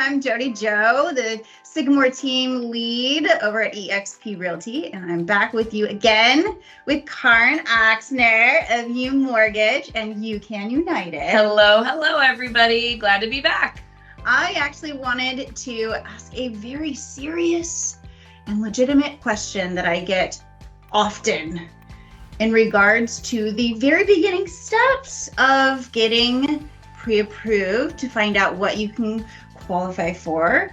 I'm JodieJo, the Sycamore team lead over at eXp Realty, and I'm back with you again with Karen Oxner of U Mortgage and You Can United. Hello, everybody. Glad to be back. I actually wanted to ask a very serious and legitimate question that I get often in regards to the very beginning steps of getting pre-approved to find out what you can qualify for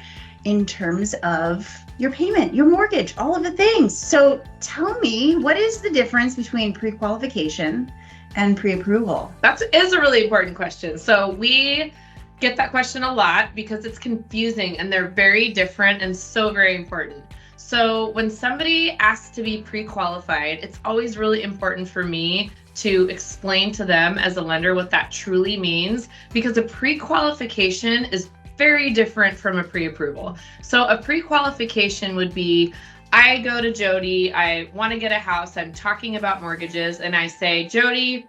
in terms of your payment, your mortgage, all of the things. So tell me, what is the difference between pre-qualification and pre-approval? That is a really important question. So we get that question a lot because it's confusing and they're very different and so very important. So when somebody asks to be pre-qualified, it's always really important for me to explain to them as a lender what that truly means, because a pre-qualification is very different from a pre-approval. So a pre-qualification would be, I go to Jodie, I want to get a house, I'm talking about mortgages, and I say, Jodie,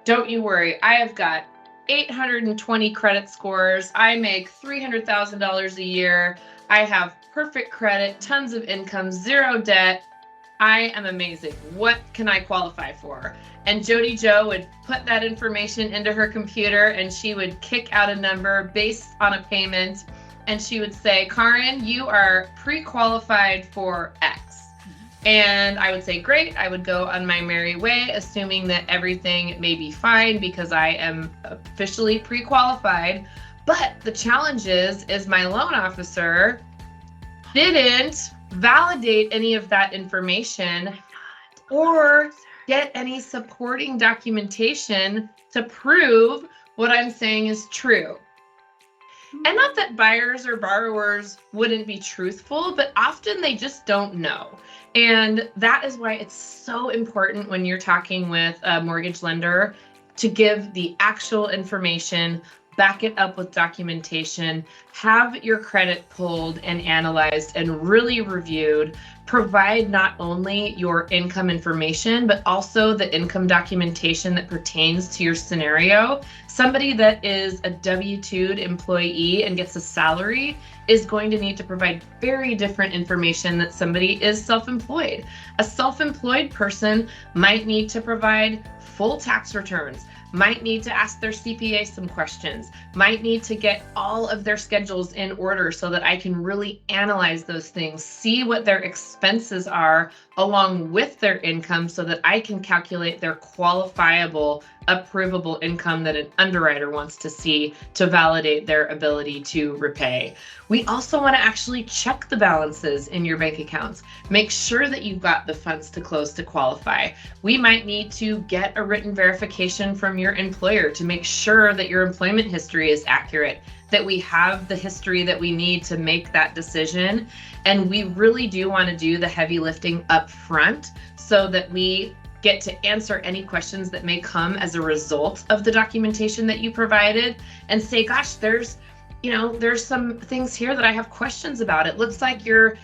don't you worry, I have got 820 credit scores, I make $300,000 a year, I have perfect credit, tons of income, zero debt, I am amazing. What can I qualify for? And JodieJo would put that information into her computer and she would kick out a number based on a payment. And she would say, Karen, you are pre-qualified for X. And I would say, great. I would go on my merry way, assuming that everything may be fine because I am officially pre-qualified. But the challenge is my loan officer didn't validate any of that information or get any supporting documentation to prove what I'm saying is true. And not that buyers or borrowers wouldn't be truthful, but often they just don't know. And that is why it's so important when you're talking with a mortgage lender to give the actual information, back it up with documentation, have your credit pulled and analyzed and really reviewed, provide not only your income information, but also the income documentation that pertains to your scenario. Somebody that is a W-2'd employee and gets a salary is going to need to provide very different information than somebody is self-employed. A self-employed person might need to provide full tax returns, might need to ask their CPA some questions, might need to get all of their schedules in order so that I can really analyze those things, see what their expenses are along with their income so that I can calculate their qualifiable, approvable income that an underwriter wants to see to validate their ability to repay. We also want to actually check the balances in your bank accounts. Make sure that you've got the funds to close to qualify. We might need to get a written verification from your employer to make sure that your employment history is accurate, that we have the history that we need to make that decision. And we really do want to do the heavy lifting up front so that we get to answer any questions that may come as a result of the documentation that you provided and say, gosh, there's some things here that I have questions about. It looks like you're,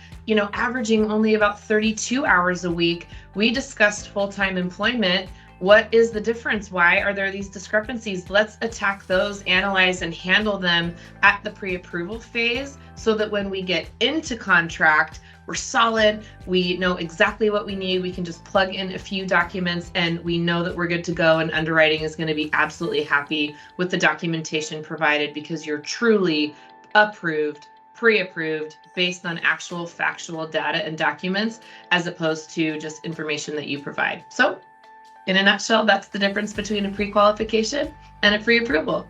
averaging only about 32 hours a week. We discussed full-time employment. What is the difference? Why are there these discrepancies? Let's attack those, analyze and handle them at the pre-approval phase so that when we get into contract, we're solid, we know exactly what we need, we can just plug in a few documents and we know that we're good to go, and underwriting is going to be absolutely happy with the documentation provided because you're truly approved, pre-approved based on actual factual data and documents as opposed to just information that you provide. So in a nutshell, that's the difference between a pre-qualification and a pre-approval.